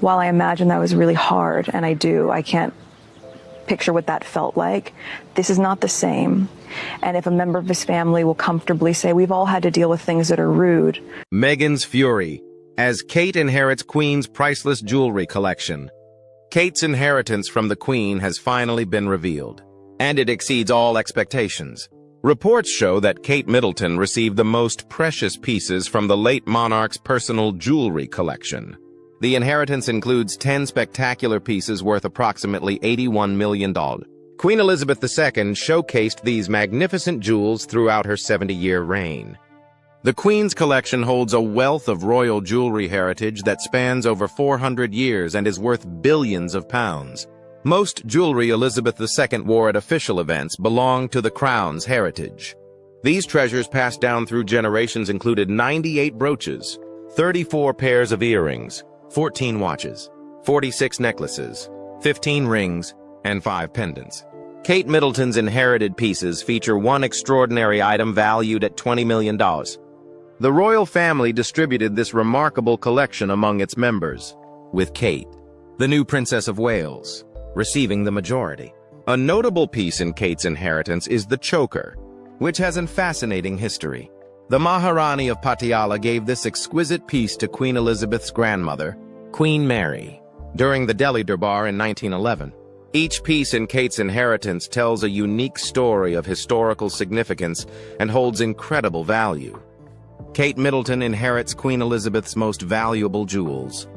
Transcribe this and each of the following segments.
While I imagine that was really hard, and I can't picture what that felt like, this is not the same. And if a member of his family will comfortably say, we've all had to deal with things that are rude. Meghan's fury, as Kate inherits Queen's priceless jewelry collection. Kate's inheritance from the Queen has finally been revealed, and it exceeds all expectations. Reports show that Kate Middleton received the most precious pieces from the late monarch's personal jewelry collection. The inheritance includes 10 spectacular pieces worth approximately $81 million. Queen Elizabeth II showcased these magnificent jewels throughout her 70-year reign. The Queen's collection holds a wealth of royal jewelry heritage that spans over 400 years and is worth billions of pounds. Most jewelry Elizabeth II wore at official events belonged to the Crown's heritage. These treasures passed down through generations included 98 brooches, 34 pairs of earrings, 14 watches, 46 necklaces, 15 rings, and 5 pendants. Kate Middleton's inherited pieces feature one extraordinary item valued at $20 million. The royal family distributed this remarkable collection among its members, with Kate, the new Princess of Wales, receiving the majority. A notable piece in Kate's inheritance is the choker, which has a fascinating history. The Maharani of Patiala gave this exquisite piece to Queen Elizabeth's grandmother, Queen Mary, during the Delhi Durbar in 1911. Each piece in Kate's inheritance tells a unique story of historical significance and holds incredible value. Kate Middleton inherits Queen Elizabeth's most valuable jewels.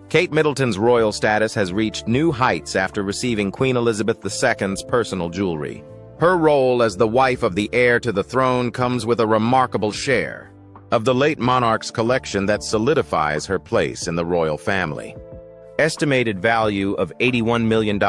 Kate Middleton's royal status has reached new heights after receiving Queen Elizabeth II's personal jewelry. Her role as the wife of the heir to the throne comes with a remarkable share of the late monarch's collection that solidifies her place in the royal family. Estimated value of $81 million.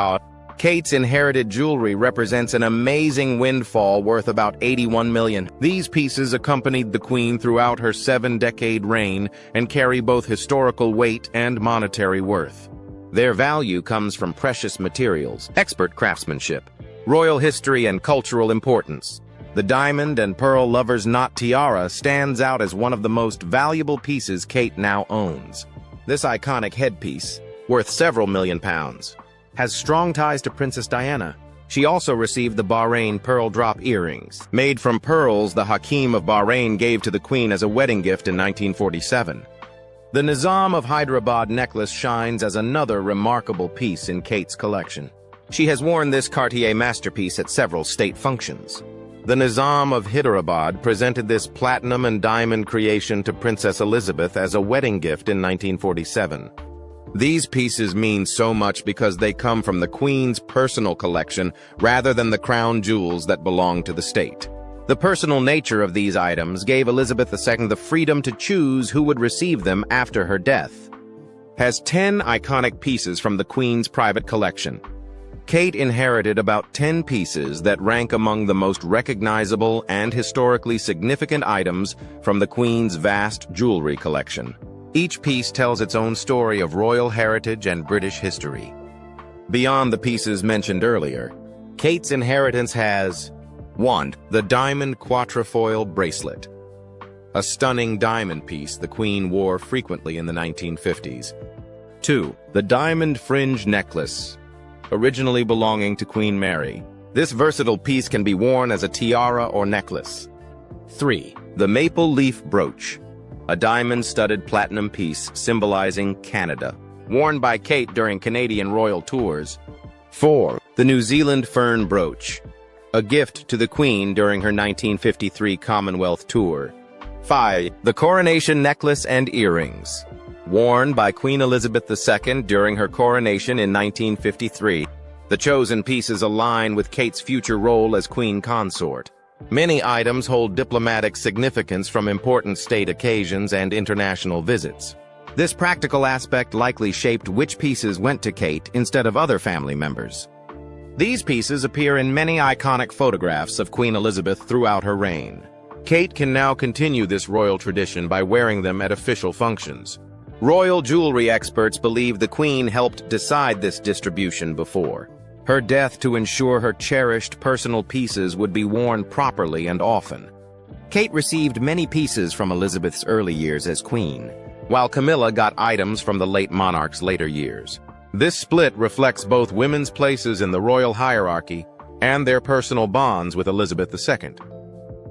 Kate's inherited jewelry represents an amazing windfall worth about $81 million. These pieces accompanied the Queen throughout her 7-decade reign and carry both historical weight and monetary worth. Their value comes from precious materials, expert craftsmanship, royal history, and cultural importance. The diamond and pearl lover's knot tiara stands out as one of the most valuable pieces Kate now owns. This iconic headpiece, worth several million pounds, has strong ties to Princess Diana. She also received the Bahrain pearl drop earrings, made from pearls the Hakim of Bahrain gave to the Queen as a wedding gift in 1947. The Nizam of Hyderabad necklace shines as another remarkable piece in Kate's collection. She has worn this Cartier masterpiece at several state functions. The Nizam of Hyderabad presented this platinum and diamond creation to Princess Elizabeth as a wedding gift in 1947. These pieces mean so much because they come from the Queen's personal collection rather than the crown jewels that belong to the state. The personal nature of these items gave Elizabeth II the freedom to choose who would receive them after her death. Has 10 iconic pieces from the Queen's private collection. Kate inherited about 10 pieces that rank among the most recognizable and historically significant items from the Queen's vast jewelry collection. Each piece tells its own story of royal heritage and British history. Beyond the pieces mentioned earlier, Kate's inheritance has 1. The diamond quatrefoil bracelet. A stunning diamond piece the Queen wore frequently in the 1950s. 2. The diamond fringe necklace, originally belonging to Queen Mary. This versatile piece can be worn as a tiara or necklace. 3. The maple leaf brooch. A diamond-studded platinum piece symbolizing Canada, worn by Kate during Canadian royal tours. 4. The New Zealand fern brooch, a gift to the Queen during her 1953 Commonwealth tour. 5. The coronation necklace and earrings, worn by Queen Elizabeth II during her coronation in 1953. The chosen pieces align with Kate's future role as Queen Consort. Many items hold diplomatic significance from important state occasions and international visits. This practical aspect likely shaped which pieces went to Kate instead of other family members. These pieces appear in many iconic photographs of Queen Elizabeth throughout her reign. Kate can now continue this royal tradition by wearing them at official functions. Royal jewelry experts believe the Queen helped decide this distribution before her death to ensure her cherished personal pieces would be worn properly and often. Kate received many pieces from Elizabeth's early years as Queen. while Camilla got items from the late monarch's later years. This split reflects both women's places in the royal hierarchy and their personal bonds with Elizabeth II.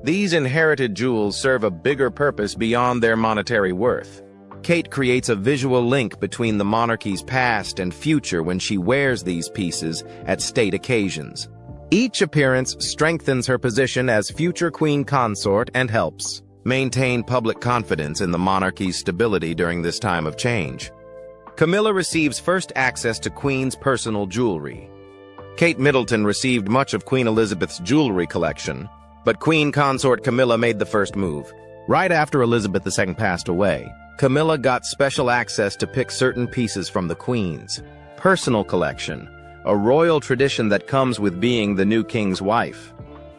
These inherited jewels serve a bigger purpose beyond their monetary worth. Kate creates a visual link between the monarchy's past and future when she wears these pieces at state occasions. Each appearance strengthens her position as future queen consort and helps maintain public confidence in the monarchy's stability during this time of change. Camilla receives first access to Queen's personal jewelry. Kate Middleton received much of Queen Elizabeth's jewelry collection, but Queen consort Camilla made the first move. Right after Elizabeth II passed away, Camilla got special access to pick certain pieces from the Queen's personal collection, a royal tradition that comes with being the new king's wife.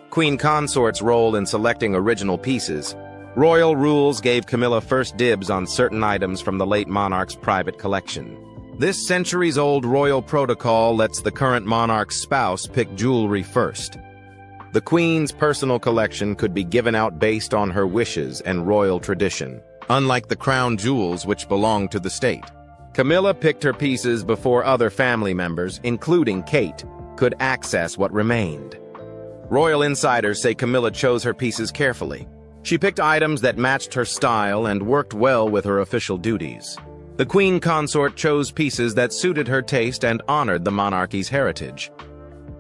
Queen consort's role in selecting original pieces. Royal rules gave Camilla first dibs on certain items from the late monarch's private collection. This centuries-old royal protocol lets the current monarch's spouse pick jewelry first. The Queen's personal collection could be given out based on her wishes and royal tradition, unlike the crown jewels which belong to the state. Camilla picked her pieces before other family members, including Kate, could access what remained. Royal insiders say Camilla chose her pieces carefully. She picked items that matched her style and worked well with her official duties. The Queen consort chose pieces that suited her taste and honored the monarchy's heritage.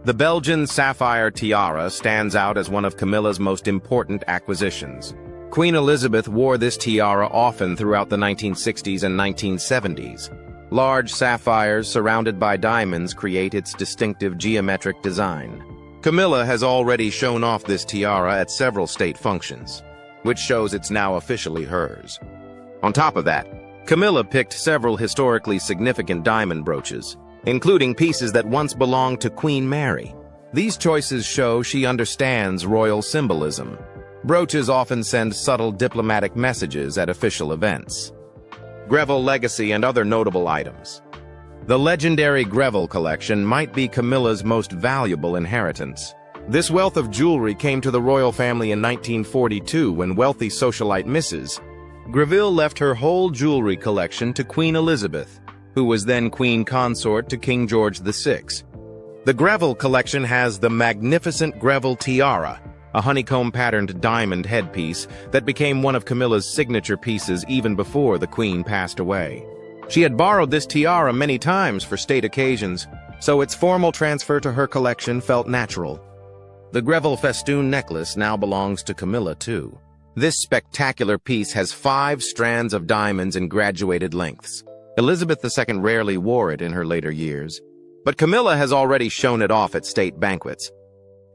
The Belgian sapphire tiara stands out as one of Camilla's most important acquisitions. Queen Elizabeth wore this tiara often throughout the 1960s and 1970s. Large sapphires surrounded by diamonds create its distinctive geometric design. Camilla has already shown off this tiara at several state functions, which shows it's now officially hers. On top of that, Camilla picked several historically significant diamond brooches, including pieces that once belonged to Queen Mary. These choices show she understands royal symbolism. Brooches often send subtle diplomatic messages at official events. Greville legacy and other notable items. The legendary Greville collection might be Camilla's most valuable inheritance. This wealth of jewelry came to the royal family in 1942 when wealthy socialite Mrs. Greville left her whole jewelry collection to Queen Elizabeth, who was then queen consort to King George VI. The Greville collection has the magnificent Greville tiara, a honeycomb-patterned diamond headpiece that became one of Camilla's signature pieces even before the Queen passed away. She had borrowed this tiara many times for state occasions, so its formal transfer to her collection felt natural. The Greville festoon necklace now belongs to Camilla, too. This spectacular piece has 5 strands of diamonds in graduated lengths. Elizabeth II rarely wore it in her later years, but Camilla has already shown it off at state banquets.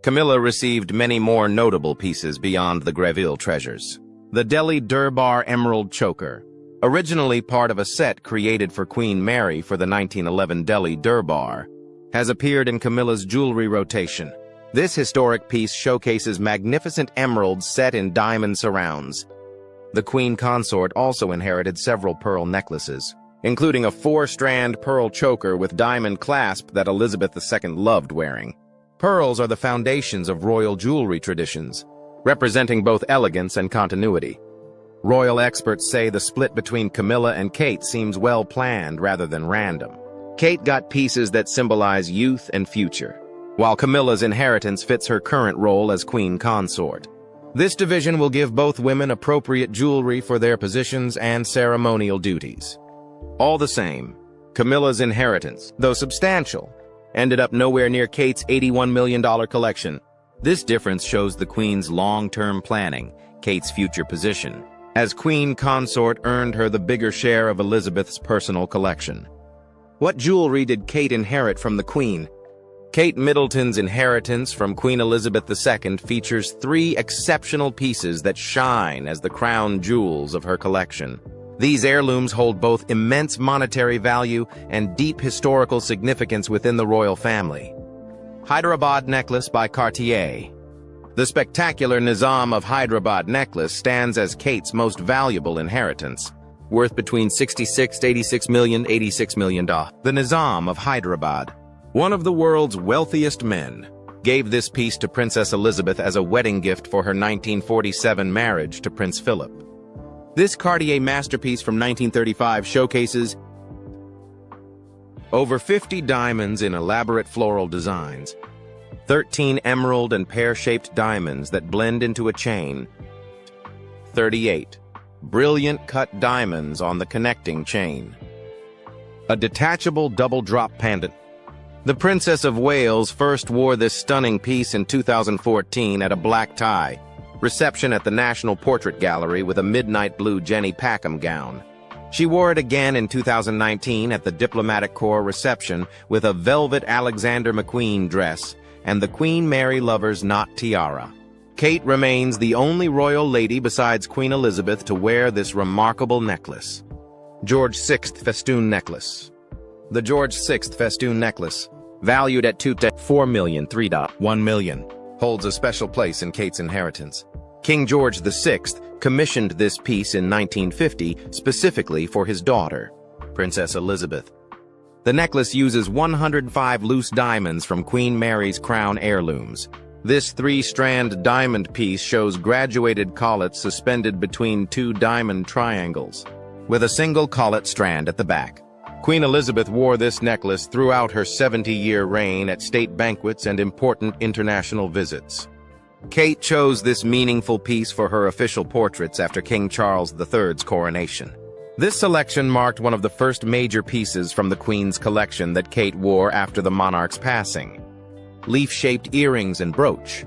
Camilla received many more notable pieces beyond the Greville treasures. The Delhi Durbar Emerald Choker, originally part of a set created for Queen Mary for the 1911 Delhi Durbar, has appeared in Camilla's jewelry rotation. This historic piece showcases magnificent emeralds set in diamond surrounds. The Queen consort also inherited several pearl necklaces, including a 4-strand pearl choker with diamond clasp that Elizabeth II loved wearing. Pearls are the foundations of royal jewelry traditions, representing both elegance and continuity. Royal experts say the split between Camilla and Kate seems well planned rather than random. Kate got pieces that symbolize youth and future, while Camilla's inheritance fits her current role as queen consort. This division will give both women appropriate jewelry for their positions and ceremonial duties. All the same, Camilla's inheritance, though substantial, ended up nowhere near Kate's $81 million collection. This difference shows the Queen's long-term planning, Kate's future position, as queen consort earned her the bigger share of Elizabeth's personal collection. What jewelry did Kate inherit from the Queen? Kate Middleton's inheritance from Queen Elizabeth II features 3 exceptional pieces that shine as the crown jewels of her collection. These heirlooms hold both immense monetary value and deep historical significance within the royal family. Hyderabad necklace by Cartier. The spectacular Nizam of Hyderabad necklace stands as Kate's most valuable inheritance, worth between $66 to $86 million. The Nizam of Hyderabad, one of the world's wealthiest men, gave this piece to Princess Elizabeth as a wedding gift for her 1947 marriage to Prince Philip. This Cartier masterpiece from 1935 showcases over 50 diamonds in elaborate floral designs, 13 emerald and pear-shaped diamonds that blend into a chain, 38 brilliant cut diamonds on the connecting chain, a detachable double-drop pendant. The Princess of Wales first wore this stunning piece in 2014 at a black tie reception at the National Portrait Gallery with a midnight blue Jenny Packham gown. She wore it again in 2019 at the Diplomatic Corps reception with a velvet Alexander McQueen dress and the Queen Mary Lover's knot tiara. Kate remains the only royal lady besides Queen Elizabeth to wear this remarkable necklace. George VI festoon necklace. The George VI festoon necklace, valued at $4,003.1 million, holds a special place in Kate's inheritance. King George VI commissioned this piece in 1950 specifically for his daughter, Princess Elizabeth. The necklace uses 105 loose diamonds from Queen Mary's crown heirlooms. This three-strand diamond piece shows graduated collets suspended between two diamond triangles, with a single collet strand at the back. Queen Elizabeth wore this necklace throughout her 70-year reign at state banquets and important international visits. Kate chose this meaningful piece for her official portraits after King Charles III's coronation. This selection marked one of the first major pieces from the Queen's collection that Kate wore after the monarch's passing. Leaf-shaped earrings and brooch.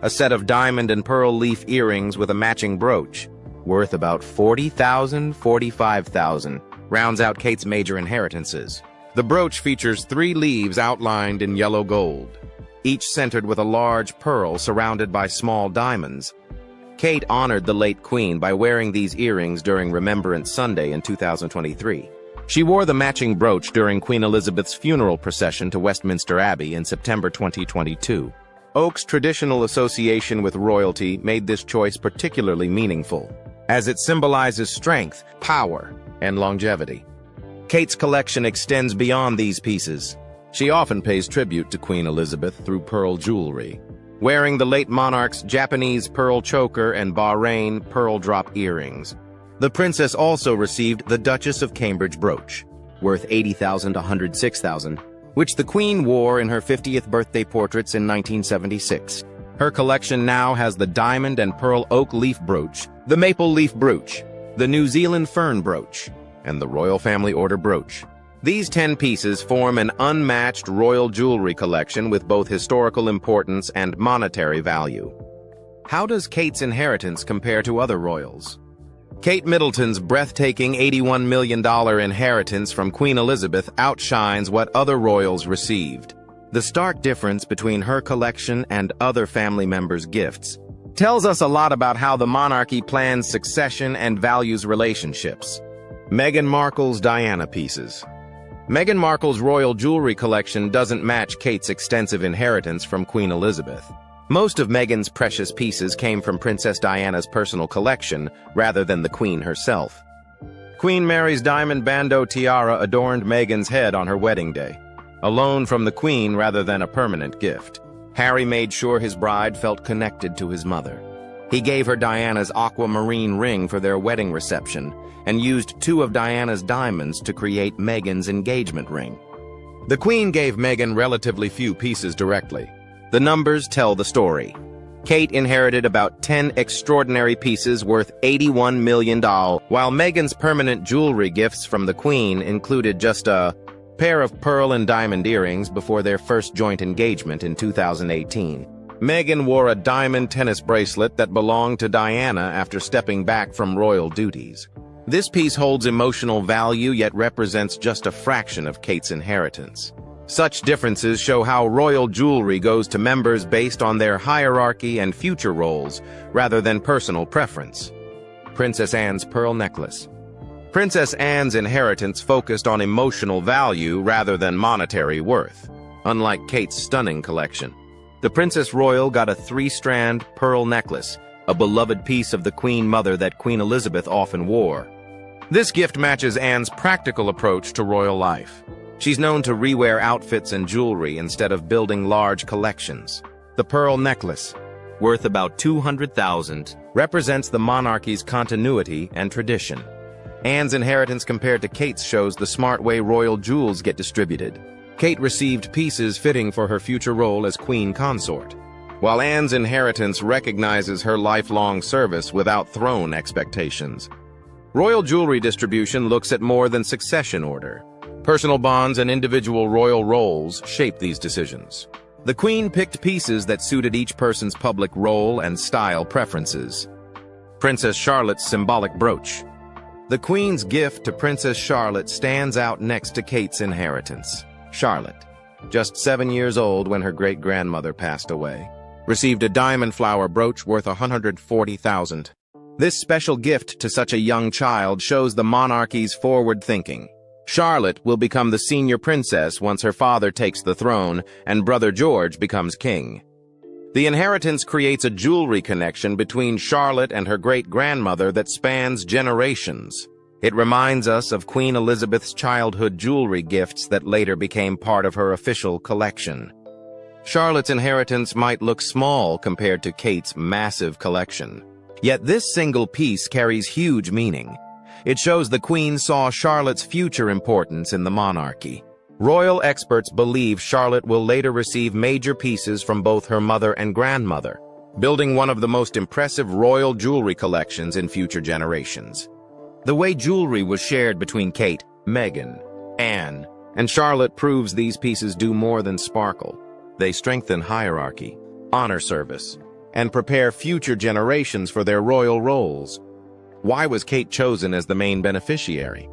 A set of diamond and pearl leaf earrings with a matching brooch, worth about $45,000, rounds out Kate's major inheritances. The brooch features 3 leaves outlined in yellow gold, each centered with a large pearl surrounded by small diamonds. Kate honored the late Queen by wearing these earrings during Remembrance Sunday in 2023. She wore the matching brooch during Queen Elizabeth's funeral procession to Westminster Abbey in September 2022. Oak's traditional association with royalty made this choice particularly meaningful, as it symbolizes strength, power, and longevity. Kate's collection extends beyond these pieces. She often pays tribute to Queen Elizabeth through pearl jewelry, wearing the late monarch's Japanese pearl choker and Bahrain pearl drop earrings. The princess also received the Duchess of Cambridge brooch, worth $80,000 to $106,000, which the Queen wore in her 50th birthday portraits in 1976. Her collection now has the diamond and pearl oak leaf brooch, the maple leaf brooch, the New Zealand fern brooch, and the Royal Family Order brooch. These 10 pieces form an unmatched royal jewelry collection with both historical importance and monetary value. How does Kate's inheritance compare to other royals? Kate Middleton's breathtaking $81 million inheritance from Queen Elizabeth outshines what other royals received. The stark difference between her collection and other family members' gifts tells us a lot about how the monarchy plans succession and values relationships. Meghan Markle's Diana pieces. Meghan Markle's royal jewelry collection doesn't match Kate's extensive inheritance from Queen Elizabeth. Most of Meghan's precious pieces came from Princess Diana's personal collection rather than the Queen herself. Queen Mary's diamond bandeau tiara adorned Meghan's head on her wedding day, a loan from the Queen rather than a permanent gift. Harry made sure his bride felt connected to his mother. He gave her Diana's aquamarine ring for their wedding reception and used 2 of Diana's diamonds to create Meghan's engagement ring. The Queen gave Meghan relatively few pieces directly. The numbers tell the story. Kate inherited about 10 extraordinary pieces worth $81 million, while Meghan's permanent jewelry gifts from the Queen included just a pair of pearl and diamond earrings before their first joint engagement in 2018. Meghan wore a diamond tennis bracelet that belonged to Diana after stepping back from royal duties. This piece holds emotional value yet represents just a fraction of Kate's inheritance. Such differences show how royal jewelry goes to members based on their hierarchy and future roles, rather than personal preference. Princess Anne's pearl necklace. Princess Anne's inheritance focused on emotional value rather than monetary worth, unlike Kate's stunning collection. The Princess Royal got a 3-strand pearl necklace, a beloved piece of the Queen Mother that Queen Elizabeth often wore. This gift matches Anne's practical approach to royal life. She's known to rewear outfits and jewelry instead of building large collections. The pearl necklace. worth about $200,000, represents the monarchy's continuity and tradition. Anne's inheritance compared to Kate's shows the smart way royal jewels get distributed. Kate received pieces fitting for her future role as queen consort, while Anne's inheritance recognizes her lifelong service without throne expectations. Royal jewelry distribution looks at more than succession order. Personal bonds and individual royal roles shape these decisions. The Queen picked pieces that suited each person's public role and style preferences. Princess Charlotte's symbolic brooch. The Queen's gift to Princess Charlotte stands out next to Kate's inheritance. Charlotte, just 7 years old when her great-grandmother passed away, received a diamond flower brooch worth $140,000. This special gift to such a young child shows the monarchy's forward thinking. Charlotte will become the senior princess once her father takes the throne and brother George becomes king. The inheritance creates a jewelry connection between Charlotte and her great-grandmother that spans generations. It reminds us of Queen Elizabeth's childhood jewelry gifts that later became part of her official collection. Charlotte's inheritance might look small compared to Kate's massive collection. Yet this single piece carries huge meaning. It shows the Queen saw Charlotte's future importance in the monarchy. Royal experts believe Charlotte will later receive major pieces from both her mother and grandmother, building one of the most impressive royal jewelry collections in future generations. The way jewelry was shared between Kate, Meghan, Anne, and Charlotte proves these pieces do more than sparkle. They strengthen hierarchy, honor service, and prepare future generations for their royal roles. Why was Kate chosen as the main beneficiary?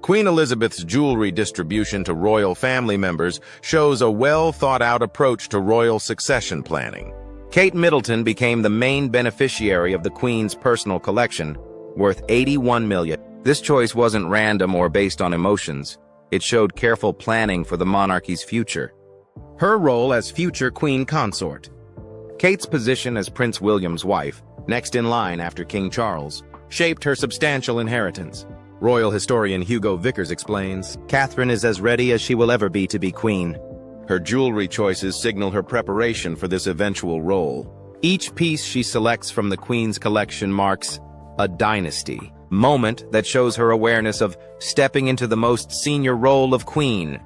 Queen Elizabeth's jewelry distribution to royal family members shows a well-thought-out approach to royal succession planning. Kate Middleton became the main beneficiary of the Queen's personal collection, worth $81 million. This choice wasn't random or based on emotions. It showed careful planning for the monarchy's future. Her role as future queen consort. Kate's position as Prince William's wife, next in line after King Charles, shaped her substantial inheritance. Royal historian Hugo Vickers explains, Catherine is as ready as she will ever be to be queen. Her jewelry choices signal her preparation for this eventual role. Each piece she selects from the Queen's collection marks a dynasty moment that shows her awareness of stepping into the most senior role of queen.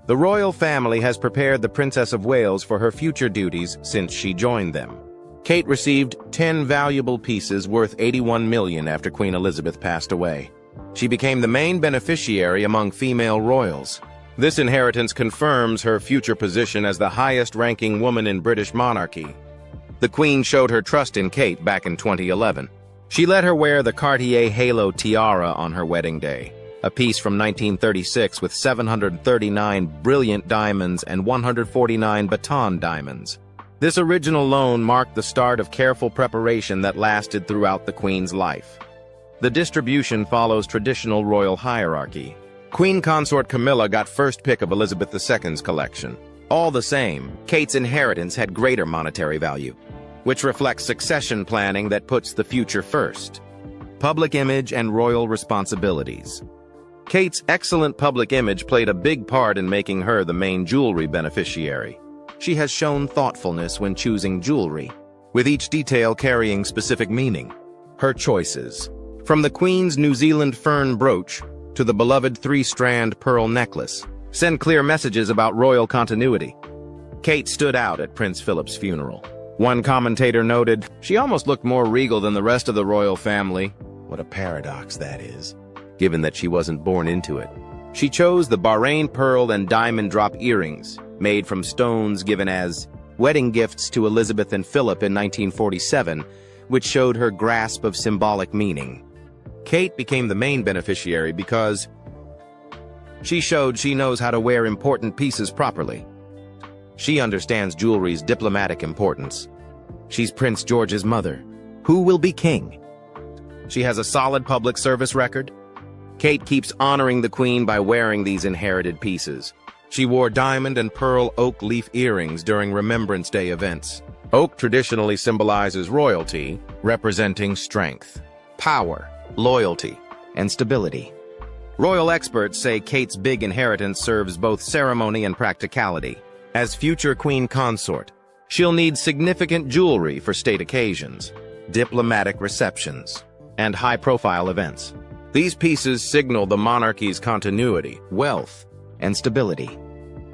The royal family has prepared the Princess of Wales for her future duties since she joined them. Kate received 10 valuable pieces worth $81 million after Queen Elizabeth passed away. She became the main beneficiary among female royals. This inheritance confirms her future position as the highest-ranking woman in British monarchy. The Queen showed her trust in Kate back in 2011. She let her wear the Cartier Halo tiara on her wedding day, a piece from 1936 with 739 brilliant diamonds and 149 baton diamonds. This original loan marked the start of careful preparation that lasted throughout the Queen's life. The distribution follows traditional royal hierarchy. Queen consort Camilla got first pick of Elizabeth II's collection. All the same, Kate's inheritance had greater monetary value, which reflects succession planning that puts the future first. Public image and royal responsibilities. Kate's excellent public image played a big part in making her the main jewelry beneficiary. She has shown thoughtfulness when choosing jewelry, with each detail carrying specific meaning. Her choices, from the Queen's New Zealand fern brooch to the beloved 3-strand pearl necklace, send clear messages about royal continuity. Kate stood out at Prince Philip's funeral. One commentator noted, she almost looked more regal than the rest of the royal family. What a paradox that is, given that she wasn't born into it. She chose the Bahrain pearl and diamond drop earrings, made from stones given as wedding gifts to Elizabeth and Philip in 1947, which showed her grasp of symbolic meaning. Kate became the main beneficiary because she showed she knows how to wear important pieces properly. She understands jewelry's diplomatic importance. She's Prince George's mother. Who will be king? She has a solid public service record. Kate keeps honoring the Queen by wearing these inherited pieces. She wore diamond and pearl oak leaf earrings during Remembrance Day events. Oak traditionally symbolizes royalty, representing strength, power, loyalty, and stability. Royal experts say Kate's big inheritance serves both ceremony and practicality. As future queen consort, She'll need significant jewelry for state occasions, diplomatic receptions, and high-profile events. These pieces signal the monarchy's continuity, wealth, and stability.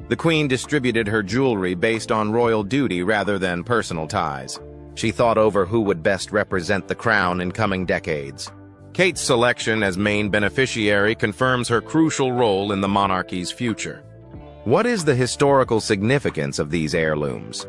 The Queen distributed her jewelry based on royal duty rather than personal ties. She thought over who would best represent the crown in coming decades. Kate's selection as main beneficiary confirms her crucial role in the monarchy's future. What is the historical significance of these heirlooms?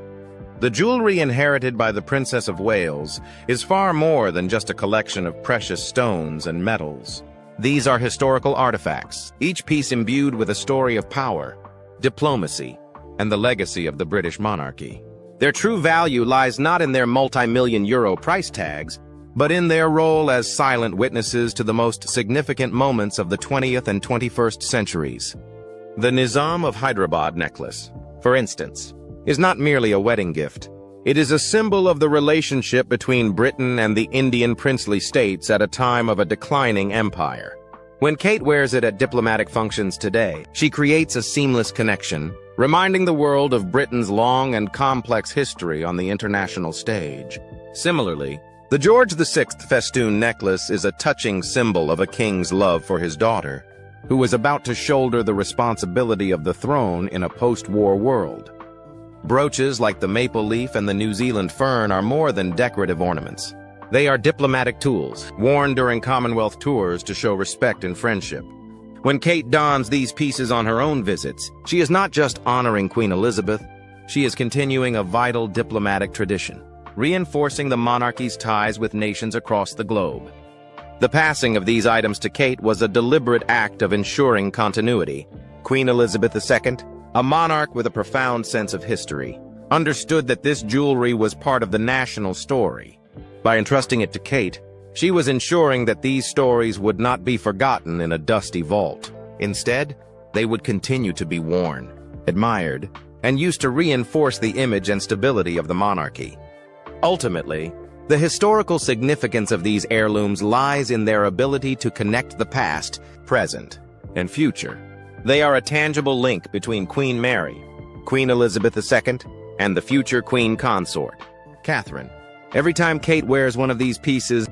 The jewelry inherited by the Princess of Wales is far more than just a collection of precious stones and metals. These are historical artifacts, each piece imbued with a story of power, diplomacy, and the legacy of the British monarchy. Their true value lies not in their multi-million euro price tags, but in their role as silent witnesses to the most significant moments of the 20th and 21st centuries. The Nizam of Hyderabad necklace, for instance, is not merely a wedding gift. It is a symbol of the relationship between Britain and the Indian princely states at a time of a declining empire. When Kate wears it at diplomatic functions today, she creates a seamless connection, reminding the world of Britain's long and complex history on the international stage. Similarly, the George VI festoon necklace is a touching symbol of a king's love for his daughter, who is about to shoulder the responsibility of the throne in a post-war world. Brooches like the maple leaf and the New Zealand fern are more than decorative ornaments. They are diplomatic tools, worn during Commonwealth tours to show respect and friendship. When Kate dons these pieces on her own visits, she is not just honoring Queen Elizabeth, she is continuing a vital diplomatic tradition, reinforcing the monarchy's ties with nations across the globe. The passing of these items to Kate was a deliberate act of ensuring continuity. Queen Elizabeth II, a monarch with a profound sense of history, understood that this jewelry was part of the national story. By entrusting it to Kate, she was ensuring that these stories would not be forgotten in a dusty vault. Instead, they would continue to be worn, admired, and used to reinforce the image and stability of the monarchy. Ultimately, the historical significance of these heirlooms lies in their ability to connect the past, present, and future. They are a tangible link between Queen Mary, Queen Elizabeth II, and the future Queen Consort, Catherine. Every time Kate wears one of these pieces,